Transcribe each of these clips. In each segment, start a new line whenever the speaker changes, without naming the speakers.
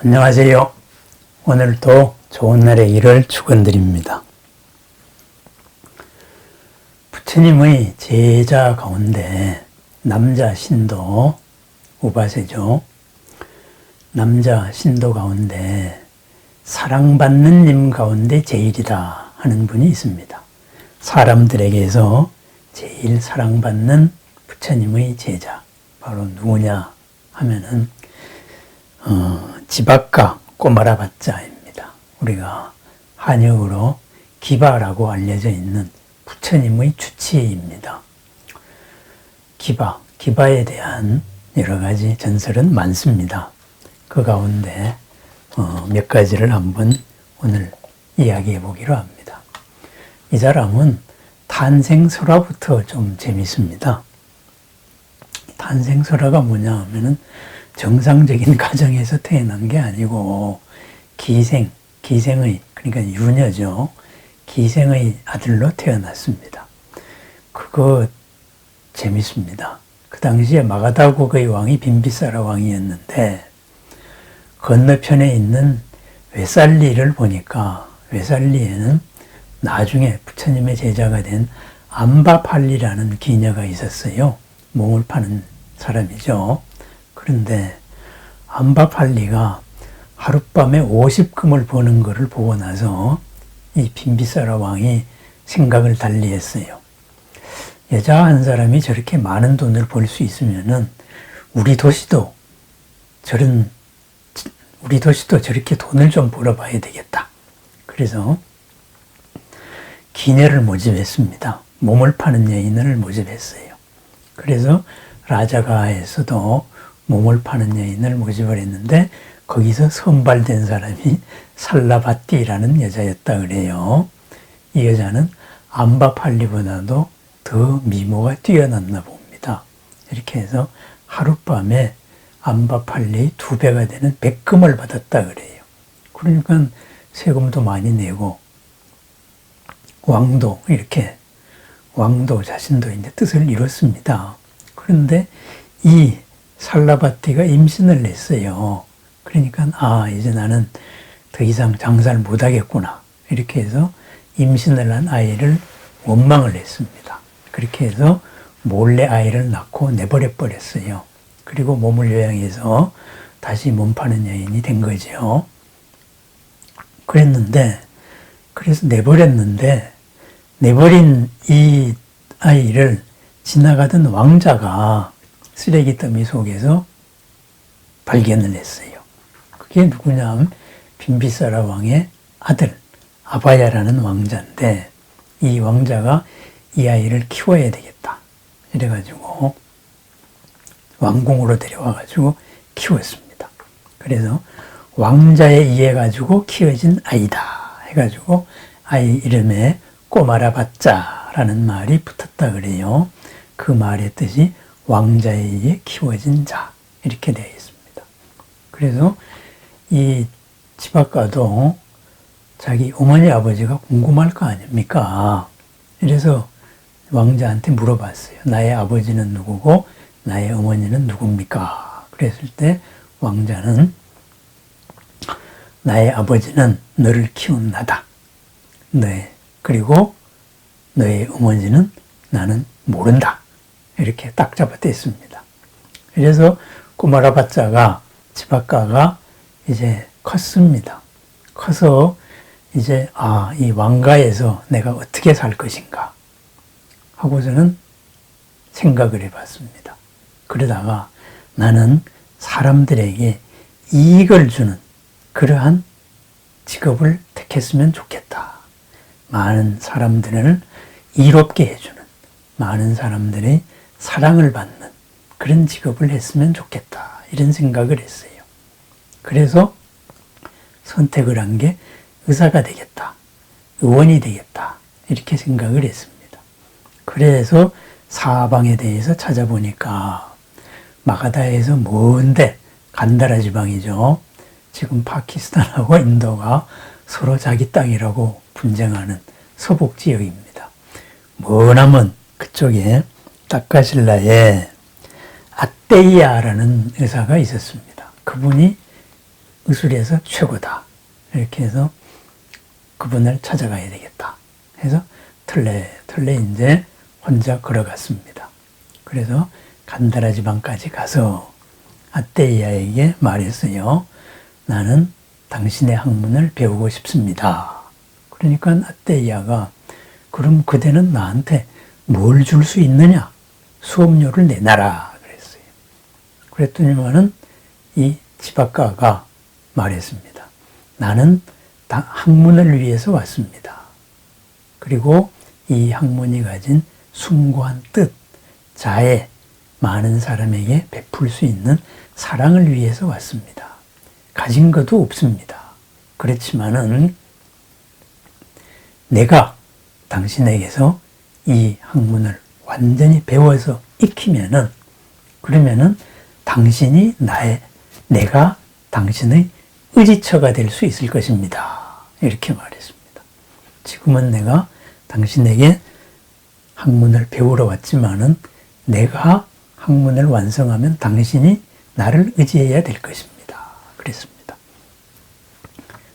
안녕하세요. 오늘도 좋은 날의 일을 축원드립니다. 부처님의 제자 가운데 남자 신도 우바세죠. 남자 신도 가운데 사랑받는 님 가운데 제일이다 하는 분이 있습니다. 사람들에게서 제일 사랑받는 부처님의 제자 바로 누구냐 하면은 지박가 꼬마라바짜입니다. 우리가 한역으로 기바라고 알려져 있는 부처님의 주치의입니다. 기바에 대한 여러 가지 전설은 많습니다. 그 가운데 몇 가지를 한번 오늘 이야기해 보기로 합니다. 이 사람은 탄생설화부터 좀 재밌습니다. 탄생설화가 뭐냐 하면은 정상적인 가정에서 태어난 게 아니고 기생의 그러니까 유녀죠. 기생의 아들로 태어났습니다. 그거 재밌습니다. 그 당시에 마가다국의 왕이 빈비사라 왕이었는데 건너편에 있는 웨살리를 보니까 웨살리에는 나중에 부처님의 제자가 된 암바팔리라는 기녀가 있었어요. 몸을 파는 사람이죠. 그런데 암바팔리가 하룻밤에 50금을 버는 것을 보고 나서 이 빈비사라 왕이 생각을 달리했어요. 여자 한 사람이 저렇게 많은 돈을 벌 수 있으면은 우리 도시도 저렇게 돈을 좀 벌어봐야 되겠다. 그래서 기녀를 모집했습니다. 몸을 파는 여인을 모집했어요. 그래서 라자가에서도 몸을 파는 여인을 모집을 했는데 거기서 선발된 사람이 살라바띠라는 여자였다 그래요. 이 여자는 암바팔리보다도 더 미모가 뛰어났나 봅니다. 이렇게 해서 하룻밤에 암바팔리 2배가 되는 100금을 받았다 그래요. 그러니까 세금도 많이 내고 왕도 자신도 이제 뜻을 이뤘습니다. 그런데 이 살라바띠가 임신을 했어요. 그러니까 이제 나는 더 이상 장사를 못하겠구나. 이렇게 해서 임신을 한 아이를 원망을 했습니다. 그렇게 해서 몰래 아이를 낳고 내버려 버렸어요. 그리고 몸을 요양해서 다시 몸 파는 여인이 된 거죠. 그래서 내버린 이 아이를 지나가던 왕자가 쓰레기 더미 속에서 발견을 했어요. 그게 누구냐 하면 빈비사라 왕의 아들 아바야라는 왕자인데 이 왕자가 이 아이를 키워야 되겠다. 이래가지고 왕궁으로 데려와가지고 키웠습니다. 그래서 왕자에 의해 가지고 키워진 아이다 해가지고 아이 이름에 꼬마라바짜라는 말이 붙었다 그래요. 그 말의 뜻이 왕자에 의해 키워진 자 이렇게 되어 있습니다. 그래서 이 지박가도 자기 어머니 아버지가 궁금할 거 아닙니까? 이래서 왕자한테 물어봤어요. 나의 아버지는 누구고 나의 어머니는 누굽니까? 그랬을 때 왕자는 나의 아버지는 너를 키운 나다. 그리고 너의 어머니는 나는 모른다. 이렇게 딱 잡아댔습니다. 그래서 꼬마라바짜가 지박가가 이제 컸습니다. 커서 이제 이 왕가에서 내가 어떻게 살 것인가 하고서는 생각을 해봤습니다. 그러다가 나는 사람들에게 이익을 주는 그러한 직업을 택했으면 좋겠다. 많은 사람들을 이롭게 해주는, 많은 사람들의 사랑을 받는 그런 직업을 했으면 좋겠다. 이런 생각을 했어요. 그래서 선택을 한 게 의사가 되겠다. 의원이 되겠다. 이렇게 생각을 했습니다. 그래서 사방에 대해서 찾아보니까 마가다에서 먼데 간다라 지방이죠. 지금 파키스탄하고 인도가 서로 자기 땅이라고 분쟁하는 서북 지역입니다. 머나먼 그쪽에 다카실라에 아떼이아라는 의사가 있었습니다. 그분이 의술에서 최고다. 이렇게 해서 그분을 찾아가야 되겠다. 해서 털레 이제 혼자 걸어갔습니다. 그래서 간다라 지방까지 가서 아떼이아에게 말했어요. 나는 당신의 학문을 배우고 싶습니다. 그러니까 아떼이아가 그럼 그대는 나한테 뭘 줄 수 있느냐? 수업료를 내놔라. 그랬어요. 그랬더니만은 이 지박가가 말했습니다. 나는 학문을 위해서 왔습니다. 그리고 이 학문이 가진 숭고한 뜻, 자애, 많은 사람에게 베풀 수 있는 사랑을 위해서 왔습니다. 가진 것도 없습니다. 그렇지만은 내가 당신에게서 이 학문을 완전히 배워서 익히면은 그러면은 당신이 내가 당신의 의지처가 될 수 있을 것입니다. 이렇게 말했습니다. 지금은 내가 당신에게 학문을 배우러 왔지만은 내가 학문을 완성하면 당신이 나를 의지해야 될 것입니다. 그랬습니다.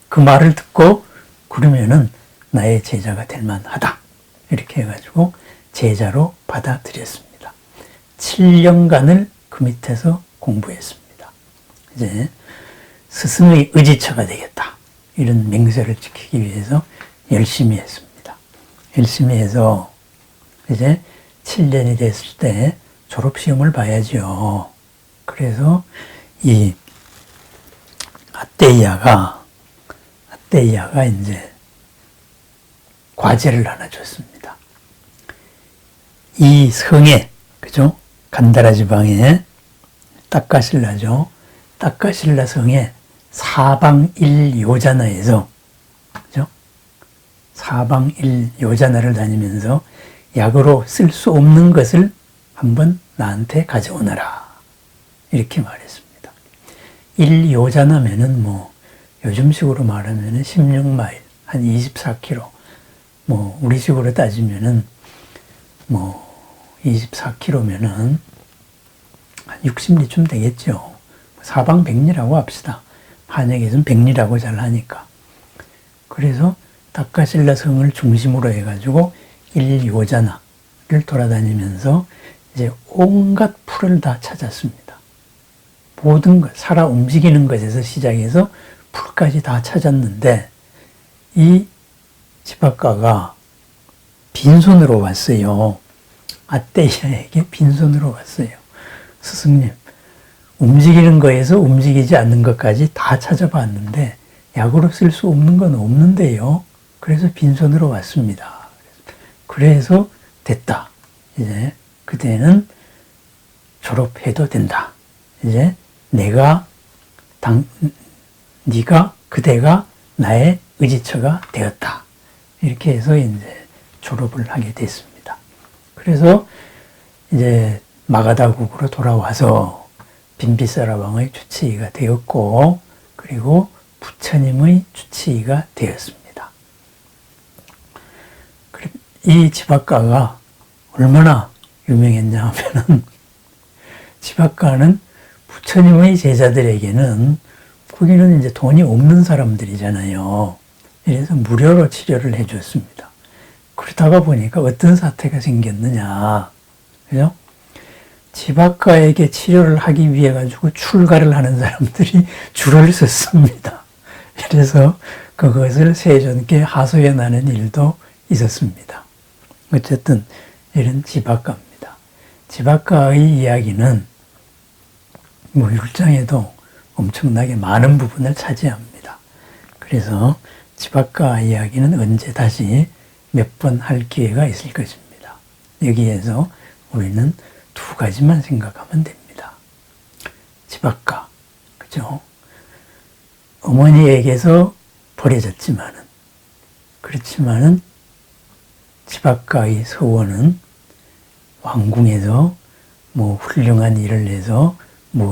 그 말을 듣고 그러면은 나의 제자가 될 만하다. 이렇게 해가지고 제자로 받아들였습니다. 7년간을 그 밑에서 공부했습니다. 이제 스승의 의지처가 되겠다. 이런 맹세를 지키기 위해서 열심히 했습니다. 열심히 해서 이제 7년이 됐을 때 졸업시험을 봐야죠. 그래서 이 아떼이아가 이제 과제를 하나 줬습니다. 이 성에, 그죠? 간다라 지방에 딱가실라죠. 딱가실라 성에 사방일요자나에서, 그죠? 사방일요자나를 다니면서 약으로 쓸 수 없는 것을 한번 나한테 가져오너라. 이렇게 말했습니다. 일요자나면은 요즘식으로 말하면은 16마일, 한 24km, 우리식으로 따지면은 24km면은 한 60리쯤 되겠죠. 사방 백리라고 합시다. 한약에서는 백리라고 잘 하니까. 그래서 딱가실라 성을 중심으로 해가지고 일요자나를 돌아다니면서 이제 온갖 풀을 다 찾았습니다. 모든 것, 살아 움직이는 것에서 시작해서 풀까지 다 찾았는데 이 지박가가 빈손으로 왔어요. 아떼이아에게 빈손으로 왔어요. 스승님, 움직이는 거에서 움직이지 않는 것까지 다 찾아봤는데 약으로 쓸 수 없는 건 없는데요. 그래서 빈손으로 왔습니다. 그래서 됐다. 이제 그때는 졸업해도 된다. 이제 그대가 나의 의지처가 되었다. 이렇게 해서 이제 졸업을 하게 됐습니다. 그래서 이제 마가다국으로 돌아와서 빈비사라 왕의 주치의가 되었고, 그리고 부처님의 주치의가 되었습니다. 이 지박가가 얼마나 유명했냐 하면은, 지박가는 부처님의 제자들에게는 거기는 이제 돈이 없는 사람들이잖아요. 그래서 무료로 치료를 해줬습니다. 그러다가 보니까 어떤 사태가 생겼느냐. 그죠? 지박가에게 치료를 하기 위해 가지고 출가를 하는 사람들이 줄을 섰습니다. 그래서 그것을 세존께 하소해 나는 일도 있었습니다. 어쨌든 이런 지박가입니다. 지박가의 이야기는 율장에도 엄청나게 많은 부분을 차지합니다. 그래서 지박가 이야기는 언제 다시 몇 번 할 기회가 있을 것입니다. 여기에서 우리는 두 가지만 생각하면 됩니다. 지박가, 그죠? 어머니에게서 버려졌지만은, 그렇지만은 지박가의 서원은 왕궁에서 훌륭한 일을 해서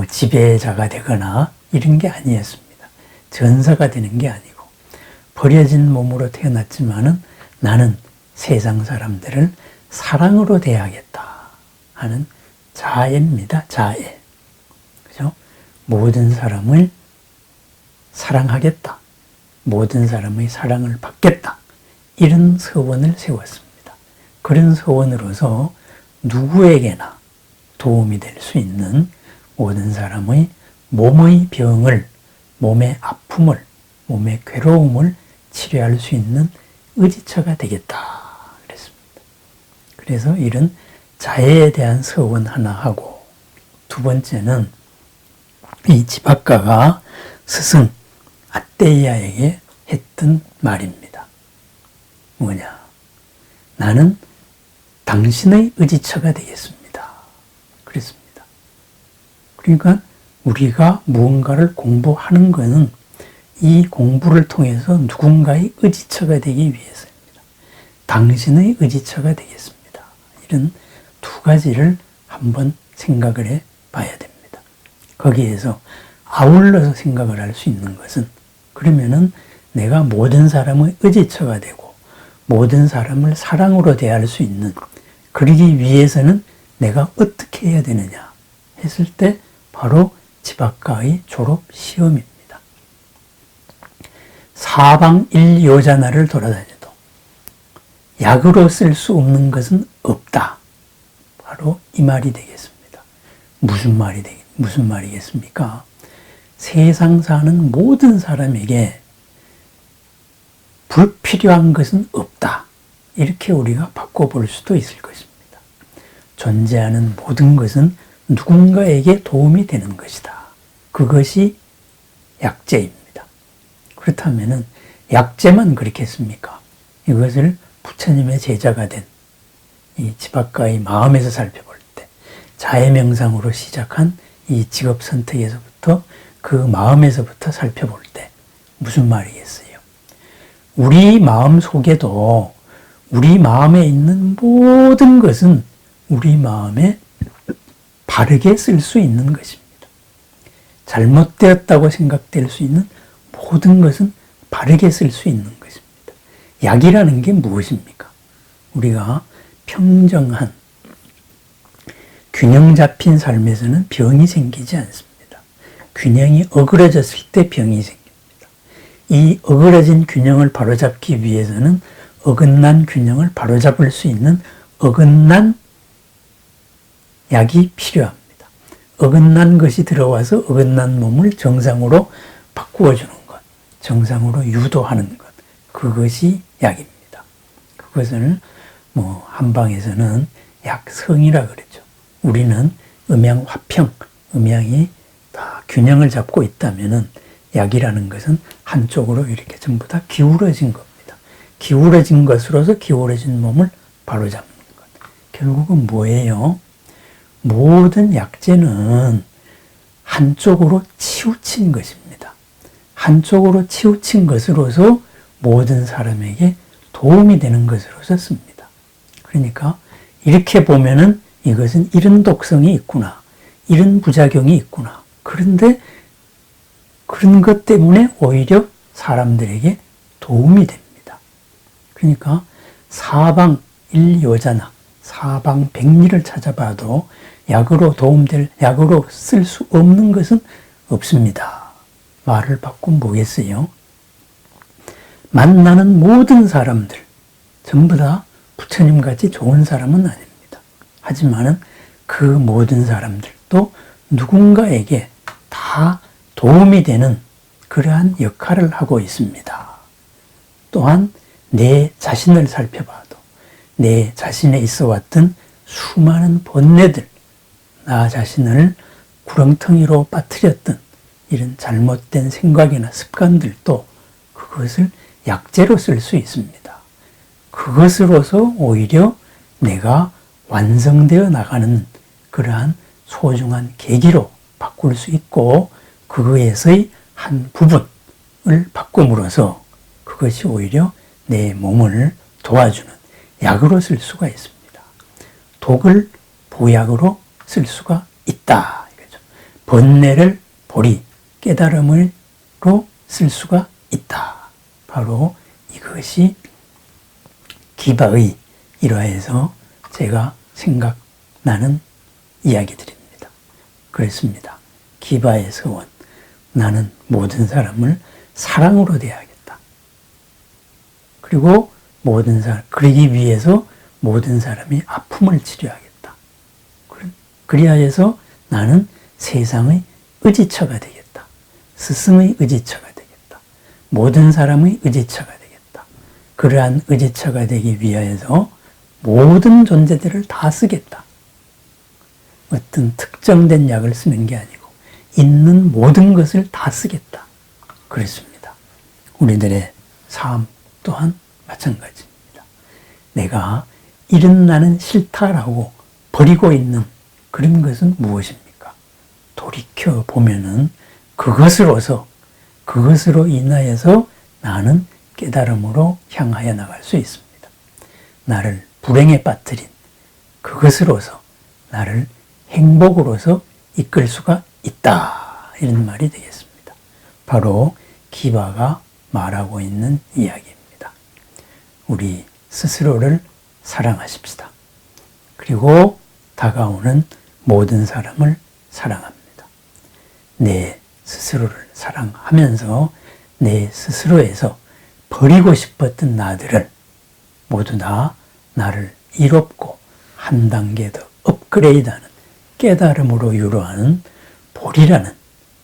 지배자가 되거나 이런 게 아니었습니다. 전사가 되는 게 아니고 버려진 몸으로 태어났지만은 나는 세상 사람들을 사랑으로 대하겠다 하는 자애입니다. 자애. 그죠? 모든 사람을 사랑하겠다. 모든 사람의 사랑을 받겠다. 이런 서원을 세웠습니다. 그런 서원으로서 누구에게나 도움이 될 수 있는 모든 사람의 몸의 병을, 몸의 아픔을, 몸의 괴로움을 치료할 수 있는 의지처가 되겠다. 그랬습니다. 그래서 이런 자애에 대한 서원 하나 하고, 두 번째는 이 지박가가 스승 아떼이아에게 했던 말입니다. 뭐냐? 나는 당신의 의지처가 되겠습니다. 그랬습니다. 그러니까 우리가 무언가를 공부하는 것은 이 공부를 통해서 누군가의 의지처가 되기 위해서입니다. 당신의 의지처가 되겠습니다. 이런 두 가지를 한번 생각을 해 봐야 됩니다. 거기에서 아울러서 생각을 할 수 있는 것은, 그러면은 내가 모든 사람의 의지처가 되고 모든 사람을 사랑으로 대할 수 있는, 그러기 위해서는 내가 어떻게 해야 되느냐 했을 때 바로 지박가의 졸업 시험입니다. 사방일요자나를 돌아다녀도 약으로 쓸 수 없는 것은 없다. 바로 이 말이 되겠습니다. 무슨 말이겠습니까? 세상 사는 모든 사람에게 불필요한 것은 없다. 이렇게 우리가 바꿔볼 수도 있을 것입니다. 존재하는 모든 것은 누군가에게 도움이 되는 것이다. 그것이 약재입니다. 그렇다면은 약재만 그렇겠습니까? 이것을 부처님의 제자가 된 이 지박가의 마음에서 살펴볼 때, 자해명상으로 시작한 이 직업 선택에서부터, 그 마음에서부터 살펴볼 때 무슨 말이겠어요? 우리 마음 속에도 우리 마음에 있는 모든 것은 우리 마음에 바르게 쓸 수 있는 것입니다. 잘못되었다고 생각될 수 있는 모든 것은 바르게 쓸 수 있는 것입니다. 약이라는 게 무엇입니까? 우리가 평정한, 균형 잡힌 삶에서는 병이 생기지 않습니다. 균형이 어그러졌을 때 병이 생깁니다. 이 어그러진 균형을 바로잡기 위해서는 어긋난 균형을 바로잡을 수 있는 어긋난 약이 필요합니다. 어긋난 것이 들어와서 어긋난 몸을 정상으로 바꾸어주는 것, 정상으로 유도하는 것, 그것이 약입니다. 그것을 한방에서는 약성이라 그러죠. 우리는 음양 화평, 음양이 다 균형을 잡고 있다면은 약이라는 것은 한쪽으로 이렇게 전부 다 기울어진 겁니다. 기울어진 것으로서 기울어진 몸을 바로잡는 것. 결국은 뭐예요? 모든 약재는 한쪽으로 치우친 것입니다. 한쪽으로 치우친 것으로서 모든 사람에게 도움이 되는 것으로서 씁니다. 그러니까 이렇게 보면은 이것은 이런 독성이 있구나, 이런 부작용이 있구나. 그런데 그런 것 때문에 오히려 사람들에게 도움이 됩니다. 그러니까 사방일요자나, 사방백리를 찾아봐도 약으로 쓸 수 없는 것은 없습니다. 말을 바꾸면 뭐겠어요? 만나는 모든 사람들 전부 다 부처님같이 좋은 사람은 아닙니다. 하지만은 그 모든 사람들도 누군가에게 다 도움이 되는 그러한 역할을 하고 있습니다. 또한 내 자신을 살펴봐도 내 자신에 있어 왔던 수많은 본뇌들, 나 자신을 구렁텅이로 빠뜨렸던 이런 잘못된 생각이나 습관들도 그것을 약재로 쓸 수 있습니다. 그것으로서 오히려 내가 완성되어 나가는 그러한 소중한 계기로 바꿀 수 있고, 그거에서의 한 부분을 바꿈으로써 그것이 오히려 내 몸을 도와주는 약으로 쓸 수가 있습니다. 독을 보약으로 쓸 수가 있다. 이거죠. 번뇌를 보리, 깨달음으로 쓸 수가 있다. 바로 이것이 기바의 일화에서 제가 생각나는 이야기들입니다. 그렇습니다. 기바의 서원, 나는 모든 사람을 사랑으로 대하겠다. 그리고 그러기 위해서 모든 사람이 아픔을 치료하겠다. 그리하여서 나는 세상의 의지처가 되겠다. 스승의 의지처가 되겠다. 모든 사람의 의지처가 되겠다. 그러한 의지처가 되기 위하여서 모든 존재들을 다 쓰겠다. 어떤 특정된 약을 쓰는 게 아니고 있는 모든 것을 다 쓰겠다. 그랬습니다. 우리들의 삶 또한 마찬가지입니다. 내가 이런 나는 싫다라고 버리고 있는 그런 것은 무엇입니까? 돌이켜 보면은 그것으로 인하여서 나는 깨달음으로 향하여 나갈 수 있습니다. 나를 불행에 빠뜨린 그것으로서 나를 행복으로서 이끌 수가 있다. 이런 말이 되겠습니다. 바로 기바가 말하고 있는 이야기입니다. 우리 스스로를 사랑하십시다. 그리고 다가오는 모든 사람을 사랑합니다. 내 스스로를 사랑하면서 내 스스로에서 버리고 싶었던 나들을 모두 다 나를 이롭고 한 단계 더 업그레이드하는 깨달음으로 유로하는 볼이라는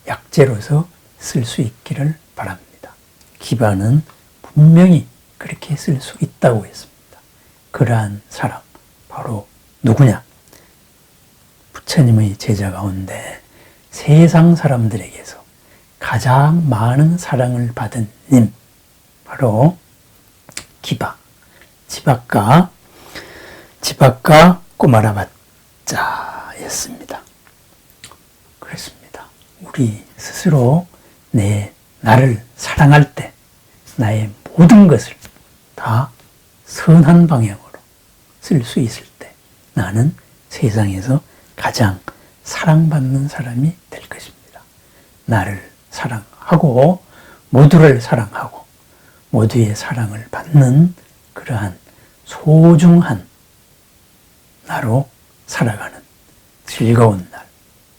약재로서 쓸 수 있기를 바랍니다. 기바는 분명히 그렇게 쓸 수 있다고 했습니다. 그러한 사람 바로 누구냐? 부처님의 제자 가운데 세상 사람들에게서 가장 많은 사랑을 받은 님 바로 기바 지박가 꼬마라바짜였습니다. 그렇습니다. 우리 스스로 나를 사랑할 때 나의 모든 것을 다 선한 방향으로 쓸 수 있을 때 나는 세상에서 가장 사랑받는 사람이 될 것입니다. 나를 사랑하고 모두를 사랑하고 모두의 사랑을 받는 그러한 소중한 나로 살아가는 즐거운 날,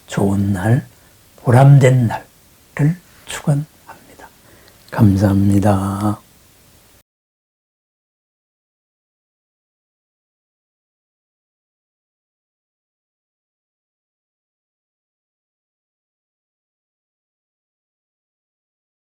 좋은 날, 보람된 날을 축원합니다. 감사합니다.